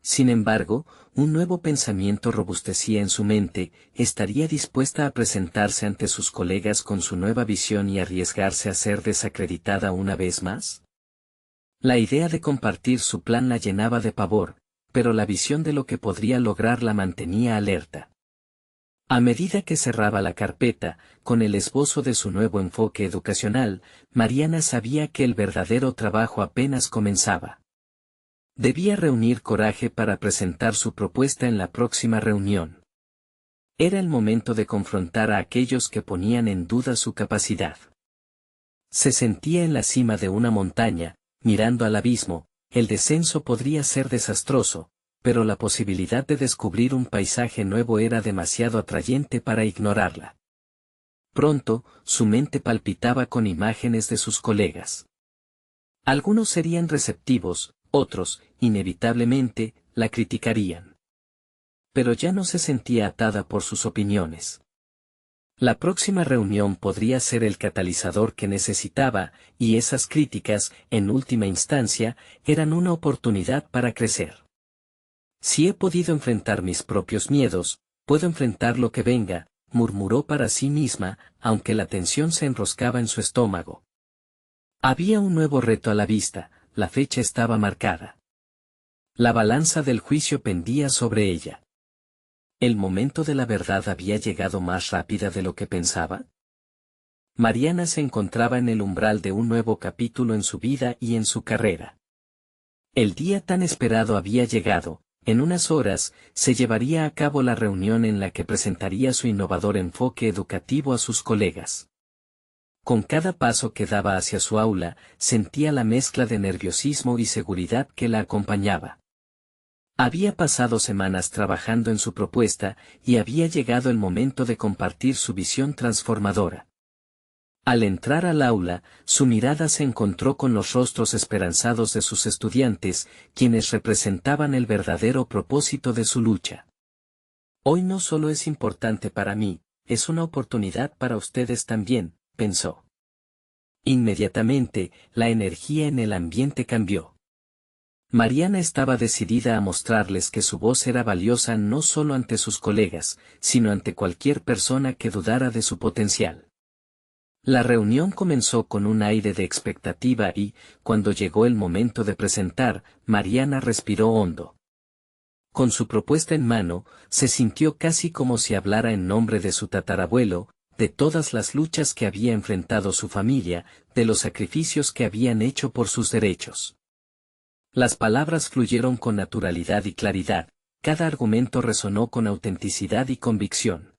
Sin embargo, un nuevo pensamiento robustecía en su mente: ¿estaría dispuesta a presentarse ante sus colegas con su nueva visión y arriesgarse a ser desacreditada una vez más? La idea de compartir su plan la llenaba de pavor, pero la visión de lo que podría lograr la mantenía alerta. A medida que cerraba la carpeta, con el esbozo de su nuevo enfoque educacional, Mariana sabía que el verdadero trabajo apenas comenzaba. Debía reunir coraje para presentar su propuesta en la próxima reunión. Era el momento de confrontar a aquellos que ponían en duda su capacidad. Se sentía en la cima de una montaña, mirando al abismo. El descenso podría ser desastroso, pero la posibilidad de descubrir un paisaje nuevo era demasiado atrayente para ignorarla. Pronto, su mente palpitaba con imágenes de sus colegas. Algunos serían receptivos, otros, inevitablemente, la criticarían. Pero ya no se sentía atada por sus opiniones. La próxima reunión podría ser el catalizador que necesitaba, y esas críticas, en última instancia, eran una oportunidad para crecer. Si he podido enfrentar mis propios miedos, puedo enfrentar lo que venga, murmuró para sí misma, aunque la tensión se enroscaba en su estómago. Había un nuevo reto a la vista, la fecha estaba marcada. La balanza del juicio pendía sobre ella. ¿El momento de la verdad había llegado más rápida de lo que pensaba? Mariana se encontraba en el umbral de un nuevo capítulo en su vida y en su carrera. El día tan esperado había llegado. En unas horas, se llevaría a cabo la reunión en la que presentaría su innovador enfoque educativo a sus colegas. Con cada paso que daba hacia su aula, sentía la mezcla de nerviosismo y seguridad que la acompañaba. Había pasado semanas trabajando en su propuesta, y había llegado el momento de compartir su visión transformadora. Al entrar al aula, su mirada se encontró con los rostros esperanzados de sus estudiantes, quienes representaban el verdadero propósito de su lucha. Hoy no solo es importante para mí, es una oportunidad para ustedes también, pensó. Inmediatamente, la energía en el ambiente cambió. Mariana estaba decidida a mostrarles que su voz era valiosa no solo ante sus colegas, sino ante cualquier persona que dudara de su potencial. La reunión comenzó con un aire de expectativa y, cuando llegó el momento de presentar, Mariana respiró hondo. Con su propuesta en mano, se sintió casi como si hablara en nombre de su tatarabuelo, de todas las luchas que había enfrentado su familia, de los sacrificios que habían hecho por sus derechos. Las palabras fluyeron con naturalidad y claridad, cada argumento resonó con autenticidad y convicción.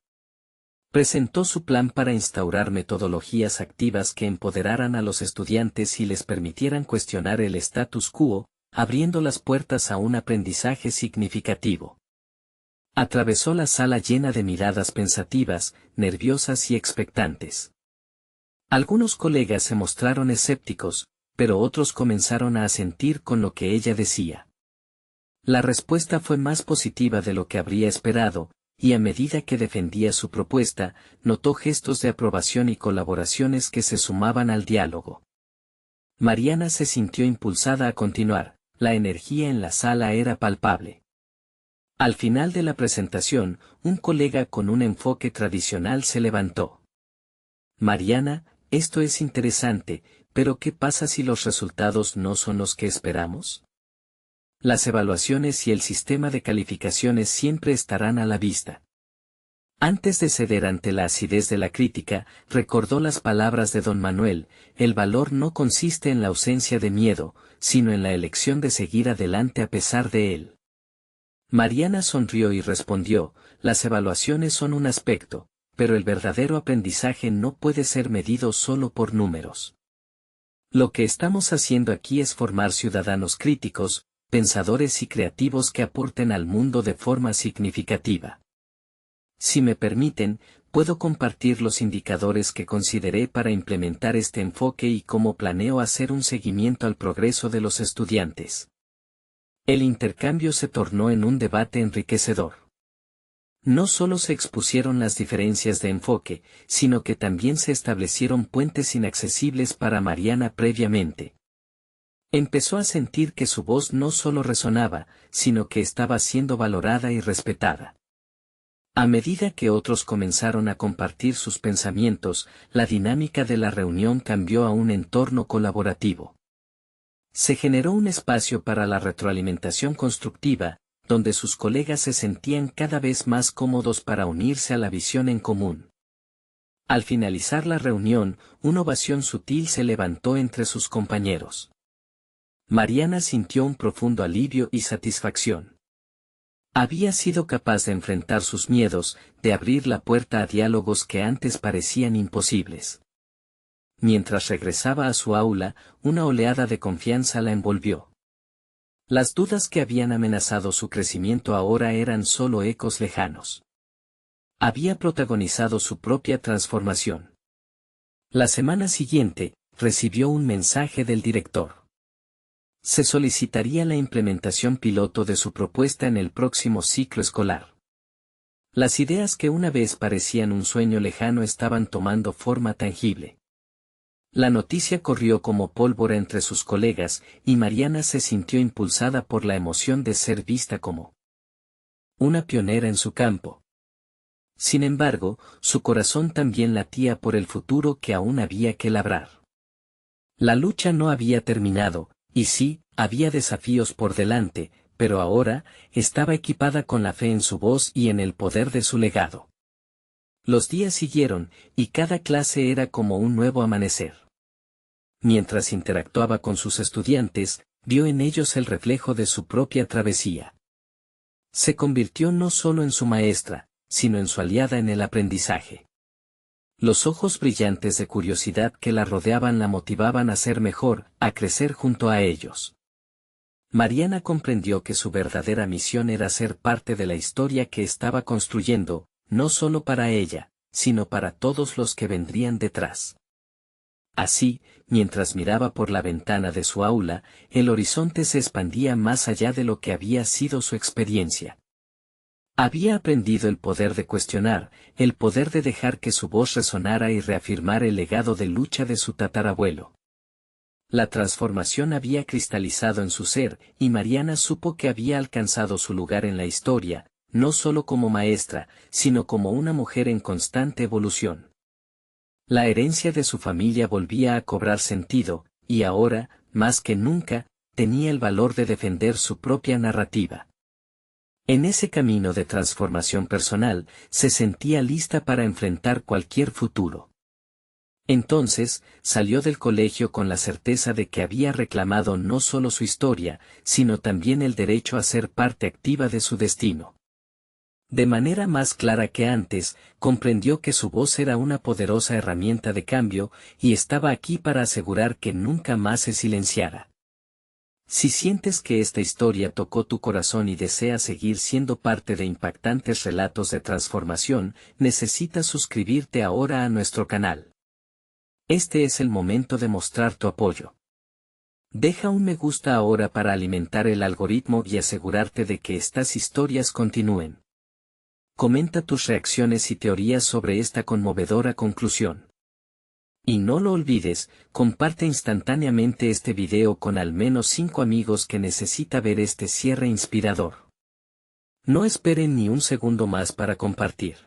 Presentó su plan para instaurar metodologías activas que empoderaran a los estudiantes y les permitieran cuestionar el status quo, abriendo las puertas a un aprendizaje significativo. Atravesó la sala llena de miradas pensativas, nerviosas y expectantes. Algunos colegas se mostraron escépticos, pero otros comenzaron a asentir con lo que ella decía. La respuesta fue más positiva de lo que habría esperado, y a medida que defendía su propuesta, notó gestos de aprobación y colaboraciones que se sumaban al diálogo. Mariana se sintió impulsada a continuar, la energía en la sala era palpable. Al final de la presentación, un colega con un enfoque tradicional se levantó. Mariana, esto es interesante, pero ¿qué pasa si los resultados no son los que esperamos? Las evaluaciones y el sistema de calificaciones siempre estarán a la vista. Antes de ceder ante la acidez de la crítica, recordó las palabras de don Manuel: el valor no consiste en la ausencia de miedo, sino en la elección de seguir adelante a pesar de él. Mariana sonrió y respondió: las evaluaciones son un aspecto, pero el verdadero aprendizaje no puede ser medido solo por números. Lo que estamos haciendo aquí es formar ciudadanos críticos, pensadores y creativos que aporten al mundo de forma significativa. Si me permiten, puedo compartir los indicadores que consideré para implementar este enfoque y cómo planeo hacer un seguimiento al progreso de los estudiantes. El intercambio se tornó en un debate enriquecedor. No solo se expusieron las diferencias de enfoque, sino que también se establecieron puentes inaccesibles para Mariana previamente. Empezó a sentir que su voz no solo resonaba, sino que estaba siendo valorada y respetada. A medida que otros comenzaron a compartir sus pensamientos, la dinámica de la reunión cambió a un entorno colaborativo. Se generó un espacio para la retroalimentación constructiva, donde sus colegas se sentían cada vez más cómodos para unirse a la visión en común. Al finalizar la reunión, una ovación sutil se levantó entre sus compañeros. Mariana sintió un profundo alivio y satisfacción. Había sido capaz de enfrentar sus miedos, de abrir la puerta a diálogos que antes parecían imposibles. Mientras regresaba a su aula, una oleada de confianza la envolvió. Las dudas que habían amenazado su crecimiento ahora eran solo ecos lejanos. Había protagonizado su propia transformación. La semana siguiente, recibió un mensaje del director. Se solicitaría la implementación piloto de su propuesta en el próximo ciclo escolar. Las ideas que una vez parecían un sueño lejano estaban tomando forma tangible. La noticia corrió como pólvora entre sus colegas, y Mariana se sintió impulsada por la emoción de ser vista como una pionera en su campo. Sin embargo, su corazón también latía por el futuro que aún había que labrar. La lucha no había terminado, y sí, había desafíos por delante, pero ahora, estaba equipada con la fe en su voz y en el poder de su legado. Los días siguieron, y cada clase era como un nuevo amanecer. Mientras interactuaba con sus estudiantes, vio en ellos el reflejo de su propia travesía. Se convirtió no solo en su maestra, sino en su aliada en el aprendizaje. Los ojos brillantes de curiosidad que la rodeaban la motivaban a ser mejor, a crecer junto a ellos. Mariana comprendió que su verdadera misión era ser parte de la historia que estaba construyendo, no solo para ella, sino para todos los que vendrían detrás. Así, mientras miraba por la ventana de su aula, el horizonte se expandía más allá de lo que había sido su experiencia. Había aprendido el poder de cuestionar, el poder de dejar que su voz resonara y reafirmar el legado de lucha de su tatarabuelo. La transformación había cristalizado en su ser, y Mariana supo que había alcanzado su lugar en la historia, no solo como maestra, sino como una mujer en constante evolución. La herencia de su familia volvía a cobrar sentido, y ahora, más que nunca, tenía el valor de defender su propia narrativa. En ese camino de transformación personal, se sentía lista para enfrentar cualquier futuro. Entonces, salió del colegio con la certeza de que había reclamado no solo su historia, sino también el derecho a ser parte activa de su destino. De manera más clara que antes, comprendió que su voz era una poderosa herramienta de cambio, y estaba aquí para asegurar que nunca más se silenciara. Si sientes que esta historia tocó tu corazón y deseas seguir siendo parte de impactantes relatos de transformación, necesitas suscribirte ahora a nuestro canal. Este es el momento de mostrar tu apoyo. Deja un me gusta ahora para alimentar el algoritmo y asegurarte de que estas historias continúen. Comenta tus reacciones y teorías sobre esta conmovedora conclusión. Y no lo olvides, comparte instantáneamente este video con al menos 5 amigos que necesita ver este cierre inspirador. No esperen ni un segundo más para compartir.